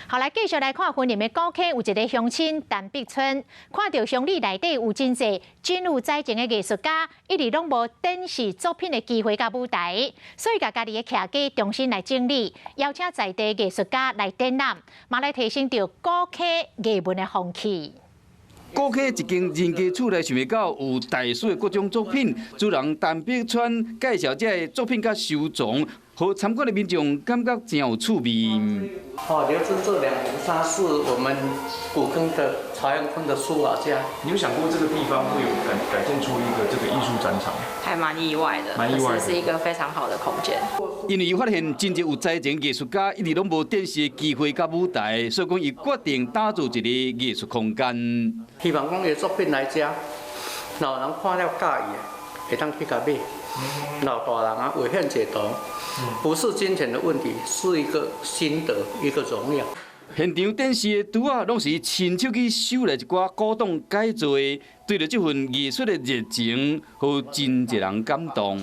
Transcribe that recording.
后来继续来看婚姻的古坑，有一个乡亲陈碧村，看到乡里内底有真侪真有才情的艺术家，一直拢无展示作品的机会甲舞台，所以甲家己的客家重新来整理，邀请在地艺术家来展览，嘛来提升到古坑艺文的风气。 古坑一间人家厝内想袂到有大数的各种作品，主人陈碧川介绍这个作品甲收藏，互参观的民众感觉真有趣味。刘真这两幅，他是我们古坑的朝阳村的书法家。你有想过这个地方会有改建出一个这个艺术展场？还蛮意外的，蛮意外的，是一个非常好的空间。因为伊发现真侪有才情艺术家一直拢无展示的机会甲舞台，所以讲伊决定打造一个艺术空间。希望讲伊作品来遮，老人看了介意，会当去甲买。老大人啊，为献解读，不是金钱的问题，是一个心得，一个荣耀。现场展示的图啊，拢是亲手去修来一寡古董改造的，对着这份艺术的热情，互真侪人感动。